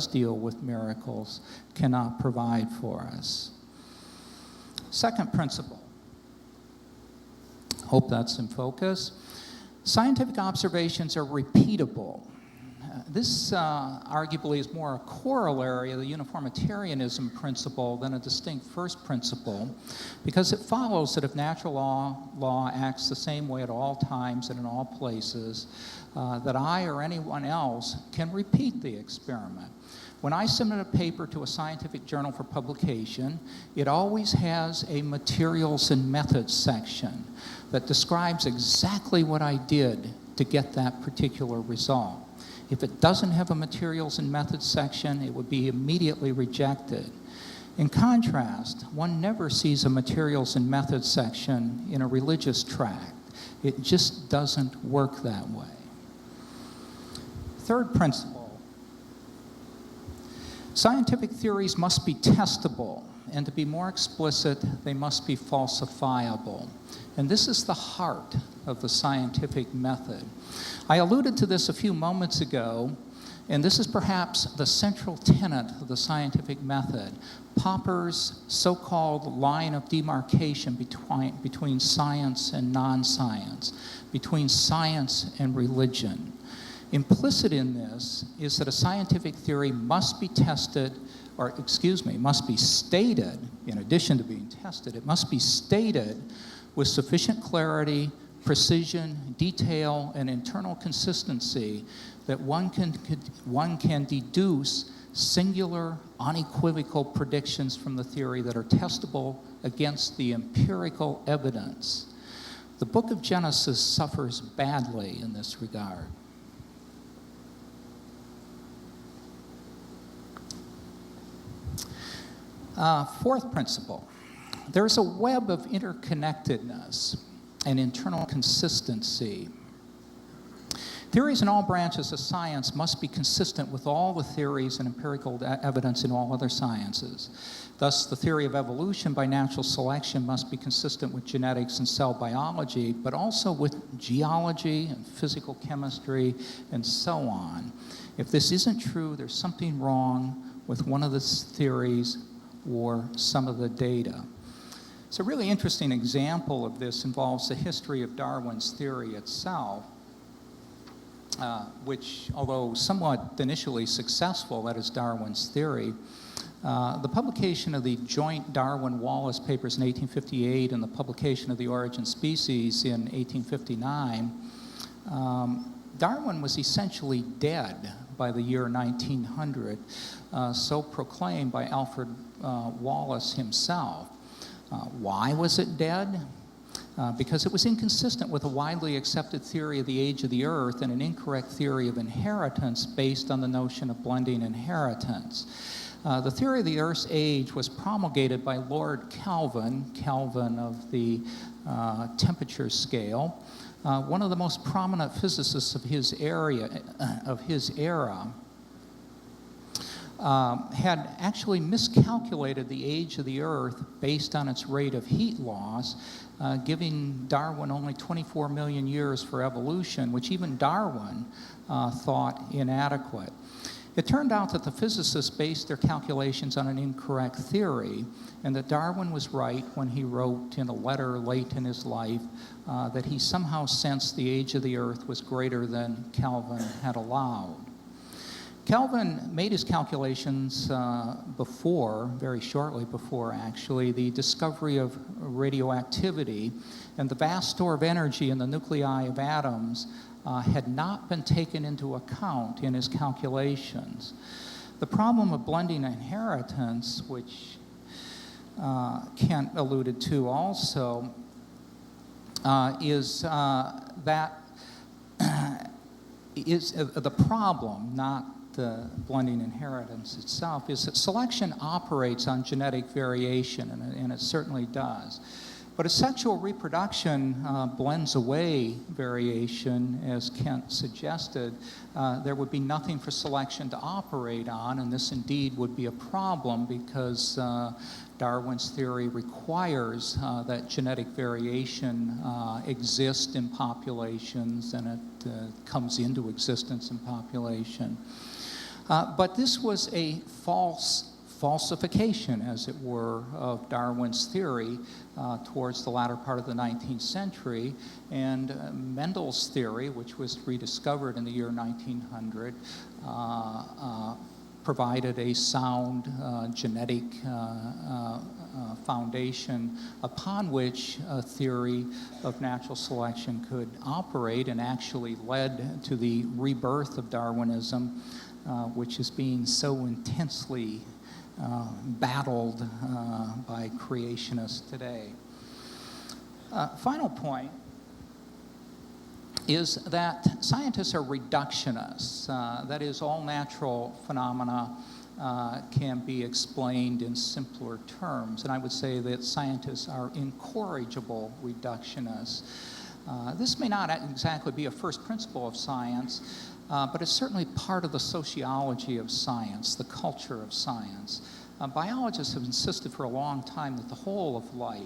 deal with miracles cannot provide for us. Second principle. Hope that's in focus. Scientific observations are repeatable. This arguably is more a corollary of the uniformitarianism principle than a distinct first principle, because it follows that if natural law acts the same way at all times and in all places, that I or anyone else can repeat the experiment. When I submit a paper to a scientific journal for publication, it always has a materials and methods section that describes exactly what I did to get that particular result. If it doesn't have a materials and methods section, it would be immediately rejected. In contrast, one never sees a materials and methods section in a religious tract. It just doesn't work that way. Third principle. Scientific theories must be testable, and to be more explicit, they must be falsifiable. And this is the heart of the scientific method. I alluded to this a few moments ago, and this is perhaps the central tenet of the scientific method. Popper's so-called line of demarcation between science and non-science, between science and religion. Implicit in this is that a scientific theory must be tested, must be stated, in addition to being tested, it must be stated with sufficient clarity, precision, detail, and internal consistency that one can deduce singular, unequivocal predictions from the theory that are testable against the empirical evidence. The book of Genesis suffers badly in this regard. Fourth principle, there's a web of interconnectedness and internal consistency. Theories in all branches of science must be consistent with all the theories and empirical evidence in all other sciences. Thus, the theory of evolution by natural selection must be consistent with genetics and cell biology, but also with geology and physical chemistry and so on. If this isn't true, there's something wrong with one of the theories or some of the data. So a really interesting example of this involves the history of Darwin's theory itself, which, although somewhat initially successful, that is Darwin's theory, the publication of the joint Darwin-Wallace papers in 1858 and the publication of The Origin of Species in 1859, Darwin was essentially dead by the year 1900, so proclaimed by Alfred Wallace himself. Why was it dead? Because it was inconsistent with a widely accepted theory of the age of the Earth and an incorrect theory of inheritance based on the notion of blending inheritance. The theory of the Earth's age was promulgated by Lord Kelvin of the temperature scale, one of the most prominent physicists of his era, had actually miscalculated the age of the Earth based on its rate of heat loss, giving Darwin only 24 million years for evolution, which even Darwin thought inadequate. It turned out that the physicists based their calculations on an incorrect theory, and that Darwin was right when he wrote in a letter late in his life that he somehow sensed the age of the Earth was greater than Kelvin had allowed. Kelvin made his calculations very shortly before actually, the discovery of radioactivity, and the vast store of energy in the nuclei of atoms had not been taken into account in his calculations. The problem of blending inheritance, which Kent alluded to also, is the problem, not the blending inheritance itself, is that selection operates on genetic variation, and it certainly does. But as sexual reproduction blends away variation, as Kent suggested, there would be nothing for selection to operate on, and this indeed would be a problem because Darwin's theory requires that genetic variation exist in populations, and it comes into existence in population. But this was a falsification, as it were, of Darwin's theory towards the latter part of the 19th century. And Mendel's theory, which was rediscovered in the year 1900, provided a sound genetic foundation upon which a theory of natural selection could operate, and actually led to the rebirth of Darwinism, which is being so intensely battled by creationists today. Final point is that scientists are reductionists. That is, all natural phenomena can be explained in simpler terms. And I would say that scientists are incorrigible reductionists. This may not exactly be a first principle of science, but it's certainly part of the sociology of science, the culture of science. Biologists have insisted for a long time that the whole of life,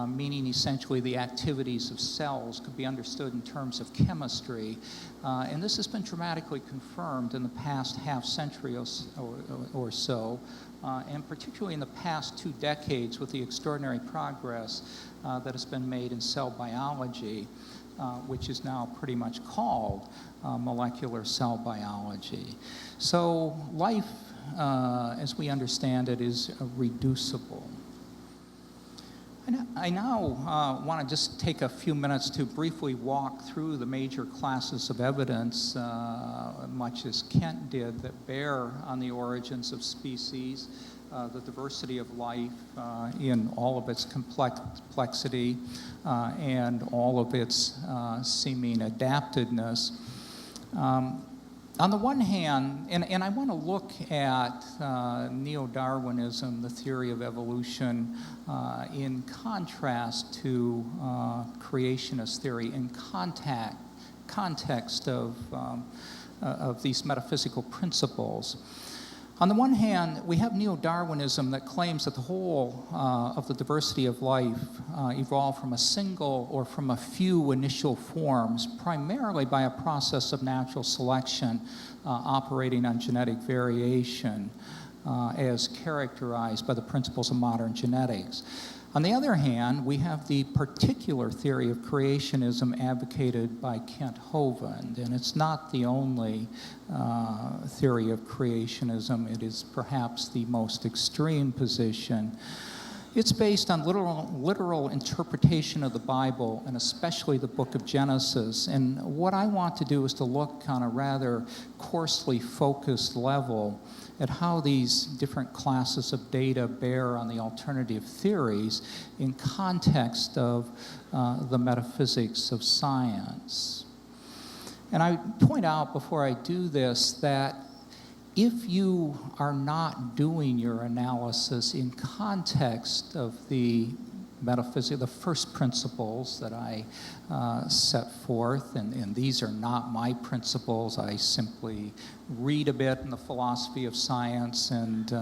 meaning essentially the activities of cells, could be understood in terms of chemistry. And this has been dramatically confirmed in the past half century or so, and particularly in the past 2 decades with the extraordinary progress that has been made in cell biology, which is now pretty much called molecular cell biology. So life, as we understand it, is reducible. I now want to just take a few minutes to briefly walk through the major classes of evidence, much as Kent did, that bear on the origins of species, the diversity of life in all of its complexity and all of its seeming adaptedness. On the one hand, and I want to look at neo-Darwinism, the theory of evolution, in contrast to creationist theory, in context of these metaphysical principles. On the one hand, we have neo-Darwinism that claims that the whole of the diversity of life evolved from a single or from a few initial forms, primarily by a process of natural selection operating on genetic variation, as characterized by the principles of modern genetics. On the other hand, we have the particular theory of creationism advocated by Kent Hovind, and it's not the only theory of creationism. It is perhaps the most extreme position. It's based on literal interpretation of the Bible, and especially the book of Genesis. And what I want to do is to look on a rather coarsely focused level at how these different classes of data bear on the alternative theories in context of the metaphysics of science. And I point out before I do this that if you are not doing your analysis in context of the metaphysics, the first principles that I set forth, and these are not my principles, I simply read a bit in the philosophy of science and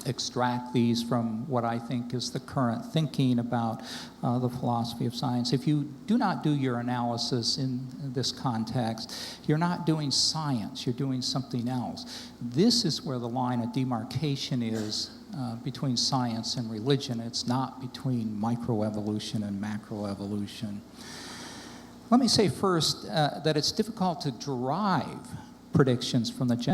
extract these from what I think is the current thinking about the philosophy of science. If you do not do your analysis in this context, you're not doing science, you're doing something else. This is where the line of demarcation is between science and religion. It's not between microevolution and macroevolution. Let me say first that it's difficult to derive predictions from the